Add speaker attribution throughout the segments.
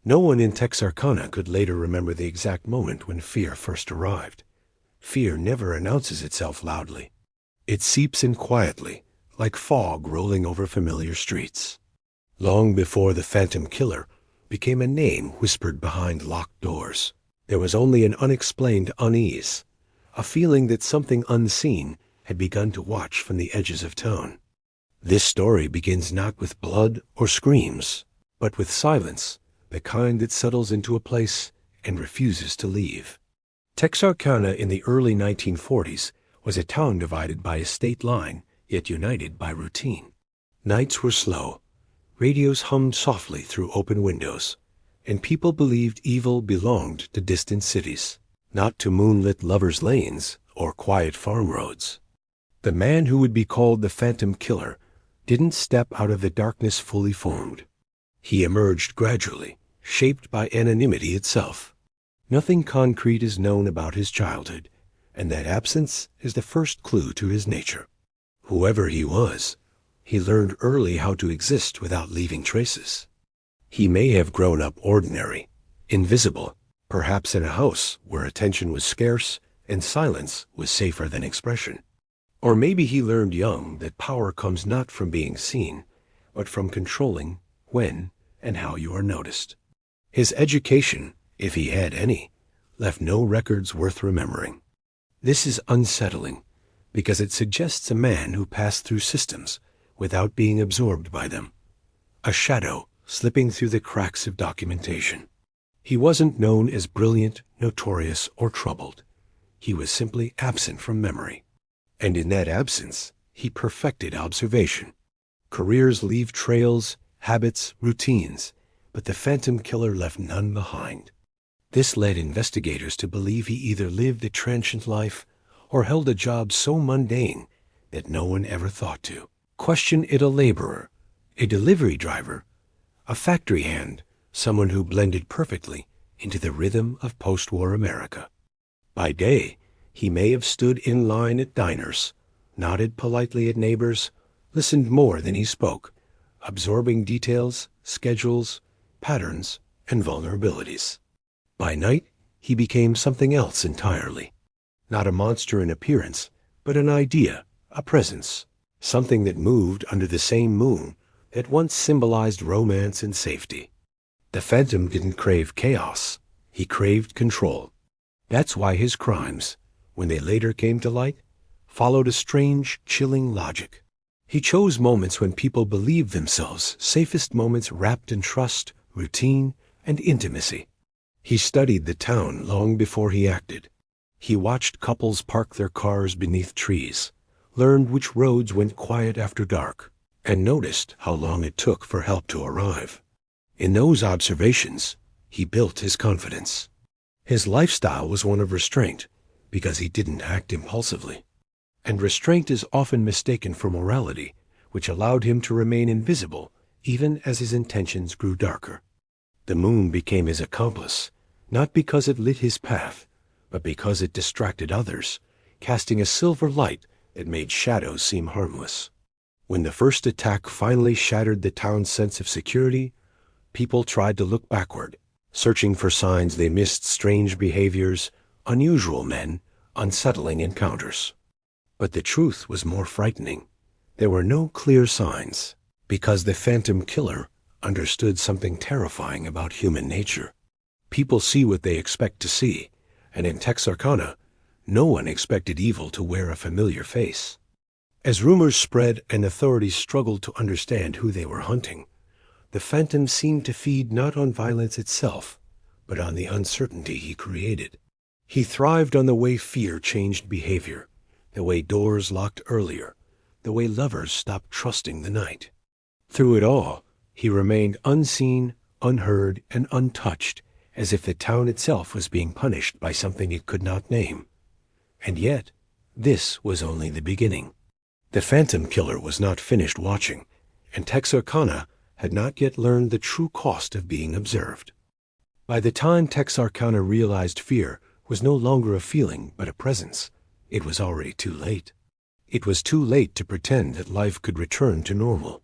Speaker 1: No one in Texarkana could later remember the exact moment when fear first arrived. Fear never announces itself loudly. It seeps in quietly, like fog rolling over familiar streets. Long before the Phantom Killer became a name whispered behind locked doors, there was only an unexplained unease, a feeling that something unseen had begun to watch from the edges of town. This story begins not with blood or screams, but with silence, the kind that settles into a place and refuses to leave. Texarkana in the early 1940s was a town divided by a state line, yet united by routine. Nights were slow. Radios hummed softly through open windows, and people believed evil belonged to distant cities, not to moonlit lovers' lanes or quiet farm roads. The man who would be called the Phantom Killer didn't step out of the darkness fully formed. He emerged gradually, shaped by anonymity itself. Nothing concrete is known about his childhood, and that absence is the first clue to his nature. Whoever he was, he learned early how to exist without leaving traces. He may have grown up ordinary, invisible, perhaps in a house where attention was scarce and silence was safer than expression. Or maybe he learned young that power comes not from being seen, but from controlling when and how you are noticed. His education, if he had any, left no records worth remembering. This is unsettling, because it suggests a man who passed through systems without being absorbed by them. A shadow slipping through the cracks of documentation. He wasn't known as brilliant, notorious, or troubled. He was simply absent from memory. And in that absence, he perfected observation. Careers leave trails, habits, routines, but the Phantom Killer left none behind. This led investigators to believe he either lived a transient life or held a job so mundane that no one ever thought to question it. A laborer, a delivery driver, a factory hand, someone who blended perfectly into the rhythm of post-war America. By day, he may have stood in line at diners, nodded politely at neighbors, listened more than he spoke, absorbing details, schedules, patterns, and vulnerabilities. By night, he became something else entirely. Not a monster in appearance, but an idea, a presence, something that moved under the same moon that once symbolized romance and safety. The Phantom didn't crave chaos. He craved control. That's why his crimes, when they later came to light, followed a strange, chilling logic. He chose moments when people believed themselves, safest moments wrapped in trust, routine, and intimacy. He studied the town long before he acted. He watched couples park their cars beneath trees, learned which roads went quiet after dark, and noticed how long it took for help to arrive. In those observations, he built his confidence. His lifestyle was one of restraint, because he didn't act impulsively. And restraint is often mistaken for morality, which allowed him to remain invisible even as his intentions grew darker. The moon became his accomplice, not because it lit his path, but because it distracted others, casting a silver light that made shadows seem harmless. When the first attack finally shattered the town's sense of security, people tried to look backward, searching for signs they missed: strange behaviors, unusual men, unsettling encounters. But the truth was more frightening. There were no clear signs, because the Phantom Killer understood something terrifying about human nature. People see what they expect to see, and in Texarkana, no one expected evil to wear a familiar face. As rumors spread and authorities struggled to understand who they were hunting, the Phantom seemed to feed not on violence itself, but on the uncertainty he created. He thrived on the way fear changed behavior, the way doors locked earlier, the way lovers stopped trusting the night. Through it all, he remained unseen, unheard, and untouched, as if the town itself was being punished by something it could not name. And yet, this was only the beginning. The Phantom Killer was not finished watching, and Texarkana had not yet learned the true cost of being observed. By the time Texarkana realized fear was no longer a feeling but a presence, it was already too late. It was too late to pretend that life could return to normal.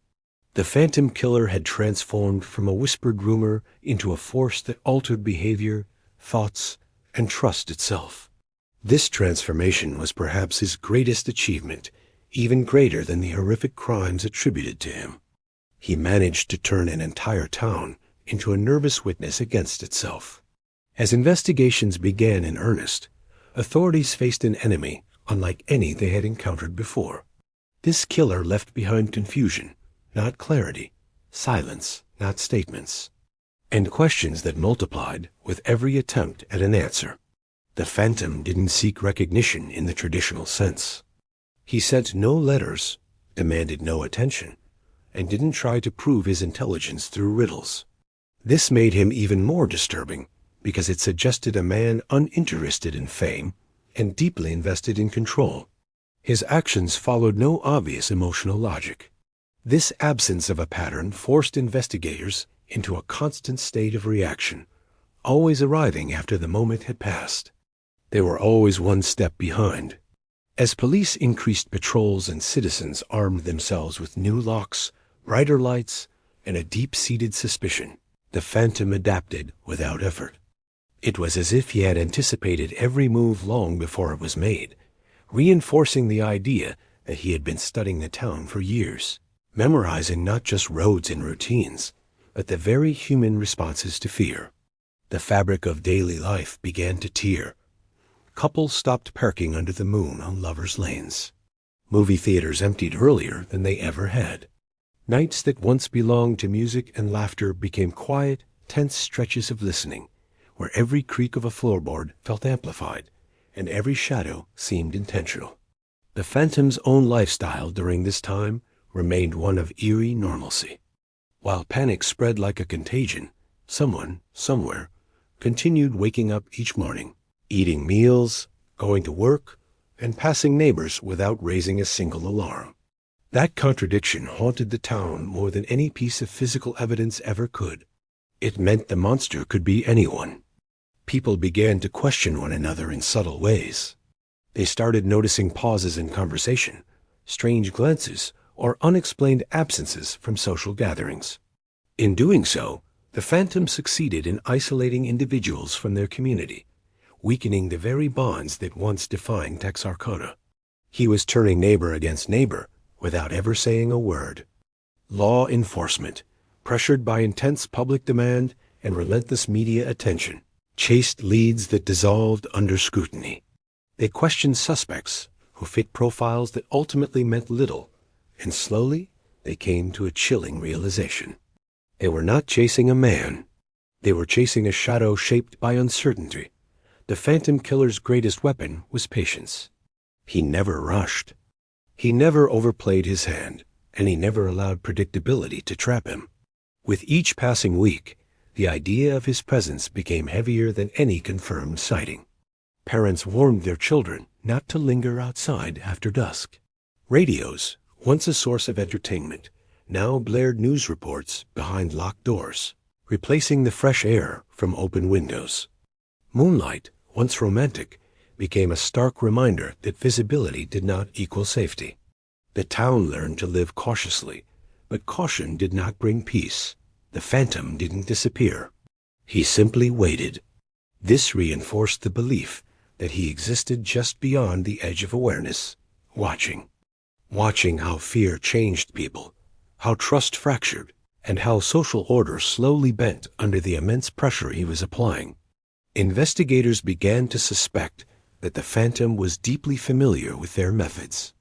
Speaker 1: The phantom killer had transformed from a whispered rumor into a force that altered behavior, thoughts, and trust itself. This transformation was perhaps his greatest achievement, even greater than the horrific crimes attributed to him. He managed to turn an entire town into a nervous witness against itself. As investigations began in earnest, authorities faced an enemy unlike any they had encountered before. This killer left behind confusion, not clarity, silence, not statements, and questions that multiplied with every attempt at an answer. The phantom didn't seek recognition in the traditional sense. He sent no letters, demanded no attention, and didn't try to prove his intelligence through riddles. This made him even more disturbing because it suggested a man uninterested in fame and deeply invested in control. His actions followed no obvious emotional logic. This absence of a pattern forced investigators into a constant state of reaction, always arriving after the moment had passed. They were always one step behind. As police increased patrols and citizens armed themselves with new locks, brighter lights, and a deep-seated suspicion, the phantom adapted without effort. It was as if he had anticipated every move long before it was made, reinforcing the idea that he had been studying the town for years, memorizing not just roads and routines, but the very human responses to fear. The fabric of daily life began to tear. Couples stopped parking under the moon on lovers' lanes. Movie theaters emptied earlier than they ever had. Nights that once belonged to music and laughter became quiet, tense stretches of listening, where every creak of a floorboard felt amplified, and every shadow seemed intentional. The phantom's own lifestyle during this time remained one of eerie normalcy. While panic spread like a contagion, someone, somewhere, continued waking up each morning, eating meals, going to work, and passing neighbors without raising a single alarm. That contradiction haunted the town more than any piece of physical evidence ever could. It meant the monster could be anyone. People began to question one another in subtle ways. They started noticing pauses in conversation, strange glances, or unexplained absences from social gatherings. In doing so, the phantom succeeded in isolating individuals from their community, weakening the very bonds that once defined Texarkana. He was turning neighbor against neighbor without ever saying a word. Law enforcement, pressured by intense public demand and relentless media attention, chased leads that dissolved under scrutiny. They questioned suspects who fit profiles that ultimately meant little, and slowly they came to a chilling realization. They were not chasing a man. They were chasing a shadow shaped by uncertainty. The phantom killer's greatest weapon was patience. He never rushed. He never overplayed his hand, and he never allowed predictability to trap him. With each passing week, the idea of his presence became heavier than any confirmed sighting. Parents warned their children not to linger outside after dusk. Radios, once a source of entertainment, now blared news reports behind locked doors, replacing the fresh air from open windows. Moonlight, once romantic, became a stark reminder that visibility did not equal safety. The town learned to live cautiously, but caution did not bring peace. The phantom didn't disappear. He simply waited. This reinforced the belief that he existed just beyond the edge of awareness, watching how fear changed people, how trust fractured, and how social order slowly bent under the immense pressure he was applying. Investigators began to suspect that the phantom was deeply familiar with their methods.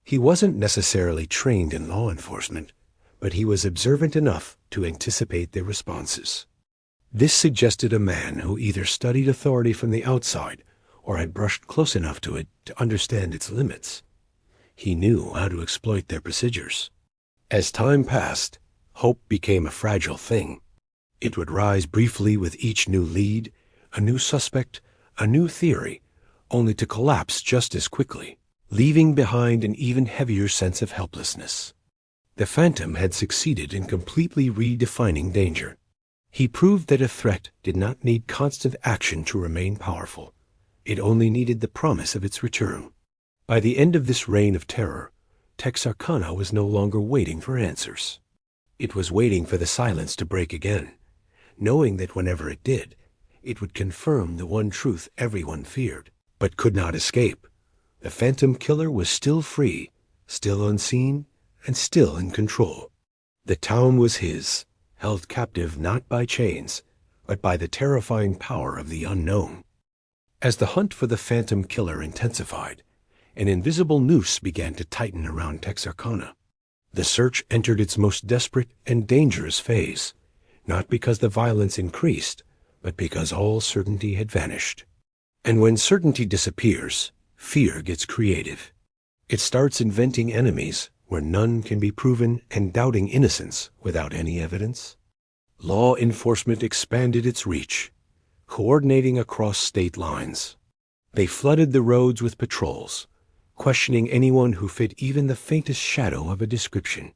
Speaker 1: He wasn't necessarily trained in law enforcement, but he was observant enough to anticipate their responses. This suggested a man who either studied authority from the outside or had brushed close enough to it to understand its limits. He knew how to exploit their procedures. As time passed, hope became a fragile thing. It would rise briefly with each new lead, a new suspect, a new theory, only to collapse just as quickly, leaving behind an even heavier sense of helplessness. The phantom had succeeded in completely redefining danger. He proved that a threat did not need constant action to remain powerful. It only needed the promise of its return. By the end of this reign of terror, Texarkana was no longer waiting for answers. It was waiting for the silence to break again, knowing that whenever it did, it would confirm the one truth everyone feared, but could not escape. The phantom killer was still free, still unseen, and still in control. The town was his, held captive not by chains, but by the terrifying power of the unknown. As the hunt for the phantom killer intensified, an invisible noose began to tighten around Texarkana. The search entered its most desperate and dangerous phase, not because the violence increased, but because all certainty had vanished. And when certainty disappears, fear gets creative. It starts inventing enemies where none can be proven and doubting innocence without any evidence. Law enforcement expanded its reach, coordinating across state lines. They flooded the roads with patrols, questioning anyone who fit even the faintest shadow of a description.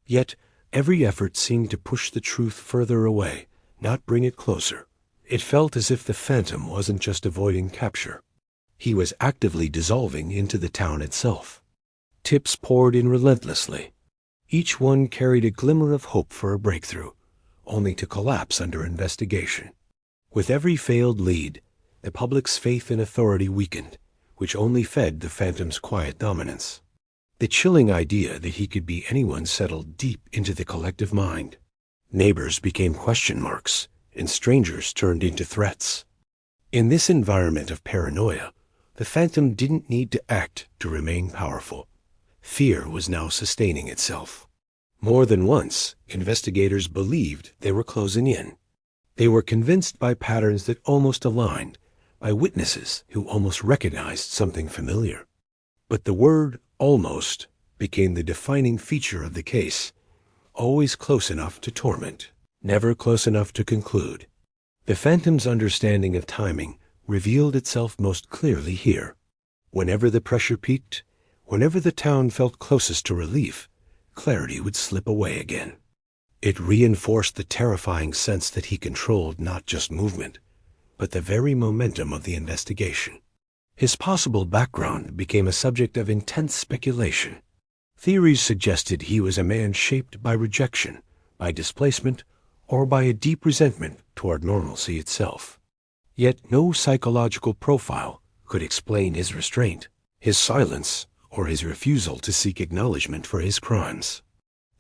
Speaker 1: Yet, every effort seemed to push the truth further away, not bring it closer. It felt as if the phantom wasn't just avoiding capture. He was actively dissolving into the town itself. Tips poured in relentlessly. Each one carried a glimmer of hope for a breakthrough, only to collapse under investigation. With every failed lead, the public's faith in authority weakened, which only fed the phantom's quiet dominance. The chilling idea that he could be anyone settled deep into the collective mind. Neighbors became question marks, and strangers turned into threats. In this environment of paranoia, the phantom didn't need to act to remain powerful. Fear was now sustaining itself. More than once, investigators believed they were closing in. They were convinced by patterns that almost aligned, by witnesses who almost recognized something familiar. But the word almost became the defining feature of the case, always close enough to torment, never close enough to conclude. The phantom's understanding of timing revealed itself most clearly here. Whenever the pressure peaked, whenever the town felt closest to relief, clarity would slip away again. It reinforced the terrifying sense that he controlled not just movement, but the very momentum of the investigation. His possible background became a subject of intense speculation. Theories suggested he was a man shaped by rejection, by displacement, or by a deep resentment toward normalcy itself. Yet no psychological profile could explain his restraint, his silence, or his refusal to seek acknowledgement for his crimes.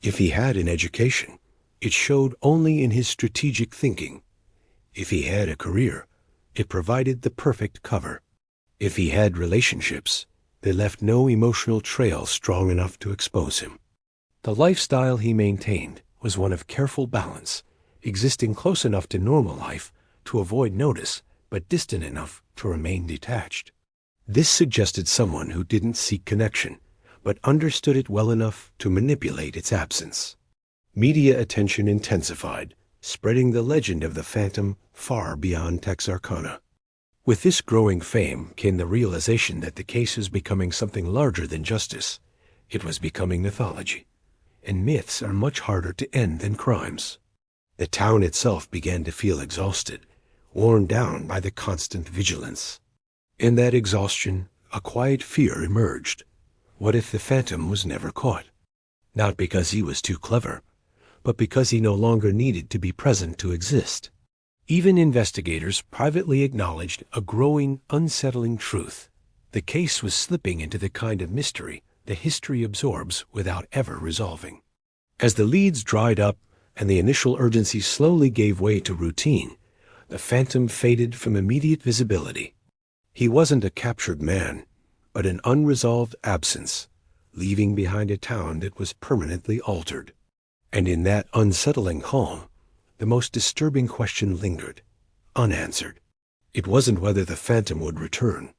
Speaker 1: If he had an education, it showed only in his strategic thinking. If he had a career, it provided the perfect cover. If he had relationships, they left no emotional trail strong enough to expose him. The lifestyle he maintained was one of careful balance, existing close enough to normal life to avoid notice, but distant enough to remain detached. This suggested someone who didn't seek connection, but understood it well enough to manipulate its absence. Media attention intensified, spreading the legend of the phantom far beyond Texarkana. With this growing fame came the realization that the case was becoming something larger than justice. It was becoming mythology, and myths are much harder to end than crimes. The town itself began to feel exhausted, worn down by the constant vigilance. In that exhaustion, a quiet fear emerged. What if the phantom was never caught? Not because he was too clever, but because he no longer needed to be present to exist. Even investigators privately acknowledged a growing, unsettling truth. The case was slipping into the kind of mystery that history absorbs without ever resolving. As the leads dried up and the initial urgency slowly gave way to routine, the phantom faded from immediate visibility. He wasn't a captured man, but an unresolved absence, leaving behind a town that was permanently altered. And in that unsettling calm, the most disturbing question lingered, unanswered. It wasn't whether the phantom would return,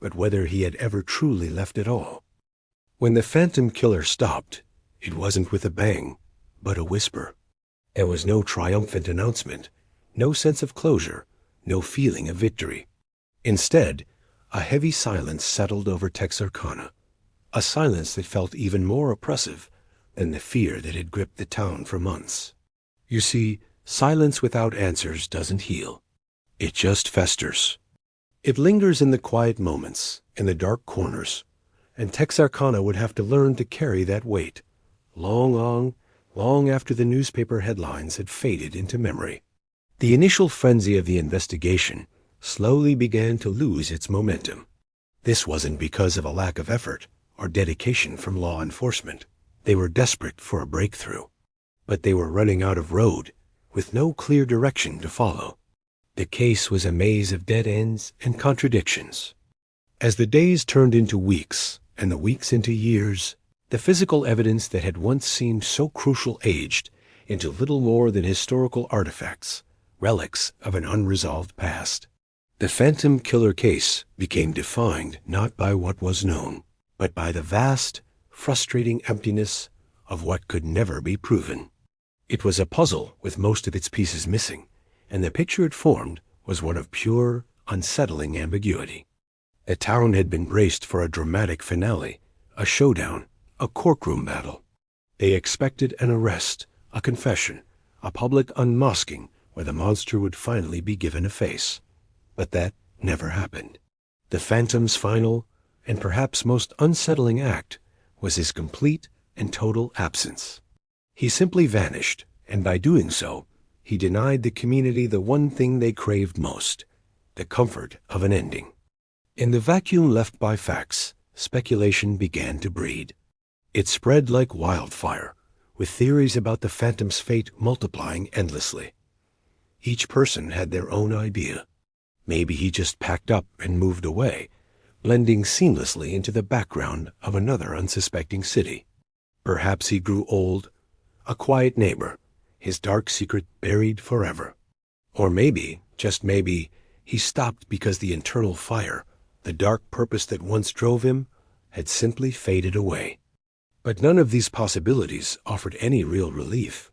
Speaker 1: but whether he had ever truly left at all. When the phantom killer stopped, it wasn't with a bang, but a whisper. There was no triumphant announcement, no sense of closure, no feeling of victory. Instead, a heavy silence settled over Texarkana, a silence that felt even more oppressive than the fear that had gripped the town for months. You see, silence without answers doesn't heal. It just festers. It lingers in the quiet moments, in the dark corners, and Texarkana would have to learn to carry that weight, long on, long after the newspaper headlines had faded into memory. The initial frenzy of the investigation slowly began to lose its momentum. This wasn't because of a lack of effort or dedication from law enforcement. They were desperate for a breakthrough. But they were running out of road, with no clear direction to follow. The case was a maze of dead ends and contradictions. As the days turned into weeks, and the weeks into years, the physical evidence that had once seemed so crucial aged into little more than historical artifacts, relics of an unresolved past. The Phantom Killer case became defined not by what was known, but by the vast, frustrating emptiness of what could never be proven. It was a puzzle with most of its pieces missing, and the picture it formed was one of pure, unsettling ambiguity. The town had been braced for a dramatic finale, a showdown, a courtroom battle. They expected an arrest, a confession, a public unmasking where the monster would finally be given a face. But that never happened. The Phantom's final, and perhaps most unsettling act, was his complete and total absence. He simply vanished, and by doing so, he denied the community the one thing they craved most, the comfort of an ending. In the vacuum left by facts, speculation began to breed. It spread like wildfire, with theories about the Phantom's fate multiplying endlessly. Each person had their own idea. Maybe he just packed up and moved away, blending seamlessly into the background of another unsuspecting city. Perhaps he grew old, a quiet neighbor, his dark secret buried forever. Or maybe, just maybe, he stopped because the internal fire, the dark purpose that once drove him, had simply faded away. But none of these possibilities offered any real relief.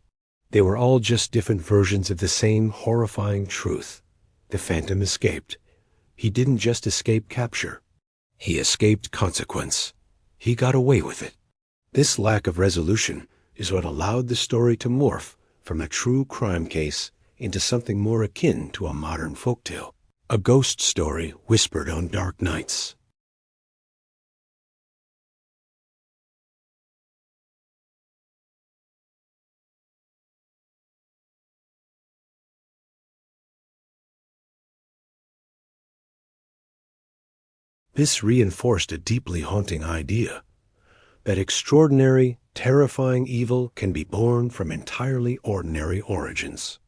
Speaker 1: They were all just different versions of the same horrifying truth. The Phantom escaped. He didn't just escape capture. He escaped consequence. He got away with it. This lack of resolution is what allowed the story to morph from a true crime case into something more akin to a modern folktale, a ghost story whispered on dark nights. This reinforced a deeply haunting idea, that extraordinary, terrifying evil can be born from entirely ordinary origins.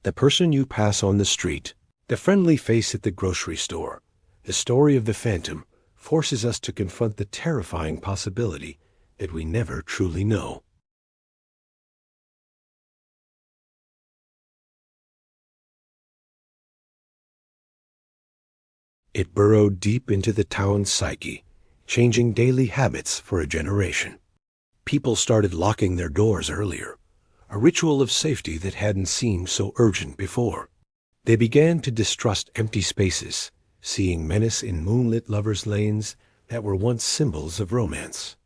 Speaker 1: The person you pass on the street, the friendly face at the grocery store, the story of the Phantom forces us to confront the terrifying possibility that we never truly know. It burrowed deep into the town's psyche, changing daily habits for a generation. People started locking their doors earlier, a ritual of safety that hadn't seemed so urgent before. They began to distrust empty spaces, seeing menace in moonlit lovers' lanes that were once symbols of romance.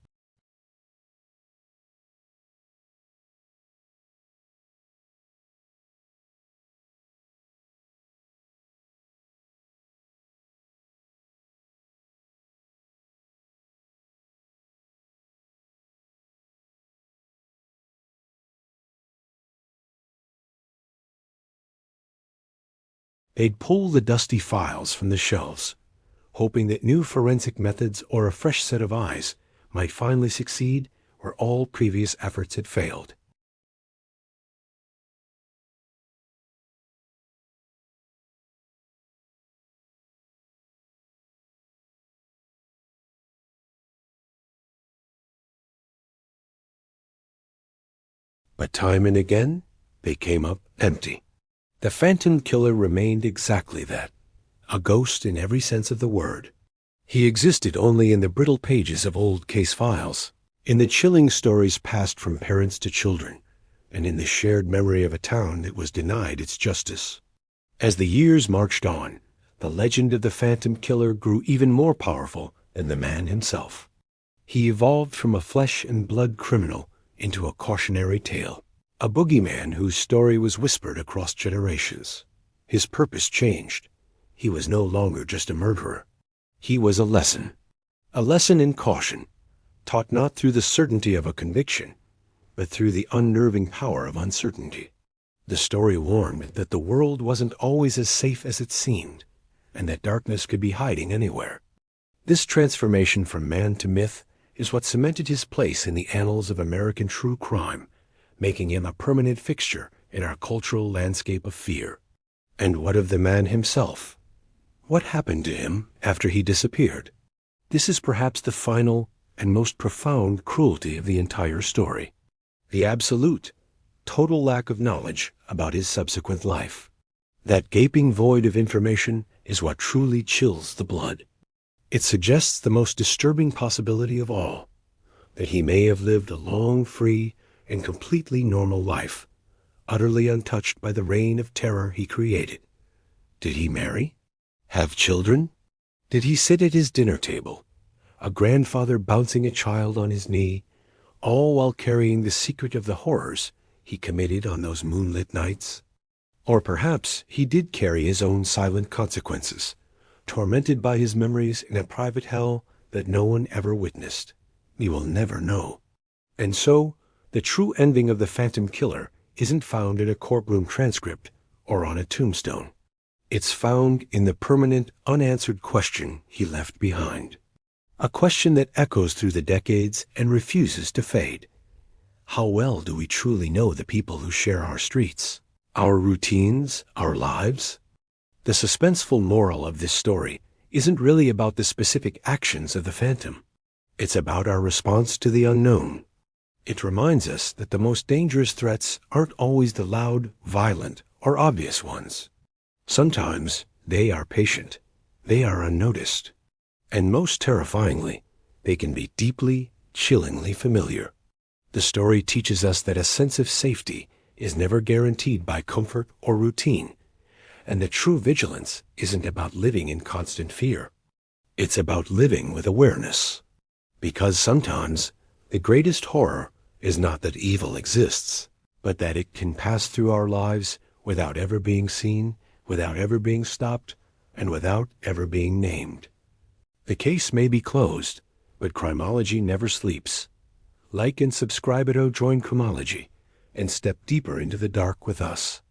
Speaker 1: They'd pull the dusty files from the shelves, hoping that new forensic methods or a fresh set of eyes might finally succeed where all previous efforts had failed. But time and again, they came up empty. The Phantom Killer remained exactly that, a ghost in every sense of the word. He existed only in the brittle pages of old case files, in the chilling stories passed from parents to children, and in the shared memory of a town that was denied its justice. As the years marched on, the legend of the Phantom Killer grew even more powerful than the man himself. He evolved from a flesh and blood criminal into a cautionary tale. A boogeyman whose story was whispered across generations. His purpose changed. He was no longer just a murderer. He was a lesson. A lesson in caution, taught not through the certainty of a conviction, but through the unnerving power of uncertainty. The story warned that the world wasn't always as safe as it seemed, and that darkness could be hiding anywhere. This transformation from man to myth is what cemented his place in the annals of American true crime, making him a permanent fixture in our cultural landscape of fear. And what of the man himself? What happened to him after he disappeared? This is perhaps the final and most profound cruelty of the entire story. The absolute, total lack of knowledge about his subsequent life. That gaping void of information is what truly chills the blood. It suggests the most disturbing possibility of all, that he may have lived a long, free, and completely normal life, utterly untouched by the reign of terror he created. Did he marry? Have children? Did he sit at his dinner table, a grandfather bouncing a child on his knee, all while carrying the secret of the horrors he committed on those moonlit nights? Or perhaps he did carry his own silent consequences, tormented by his memories in a private hell that no one ever witnessed. We will never know. And so, the true ending of the Phantom Killer isn't found in a courtroom transcript or on a tombstone. It's found in the permanent, unanswered question he left behind. A question that echoes through the decades and refuses to fade. How well do we truly know the people who share our streets, our routines, our lives? The suspenseful moral of this story isn't really about the specific actions of the phantom. It's about our response to the unknown. It reminds us that the most dangerous threats aren't always the loud, violent, or obvious ones. Sometimes they are patient, they are unnoticed, and most terrifyingly, they can be deeply, chillingly familiar. The story teaches us that a sense of safety is never guaranteed by comfort or routine, and that true vigilance isn't about living in constant fear. It's about living with awareness. Because sometimes the greatest horror is not that evil exists, but that it can pass through our lives without ever being seen, without ever being stopped, and without ever being named. The case may be closed, but criminology never sleeps. Like and subscribe at Join Criminology, and step deeper into the dark with us.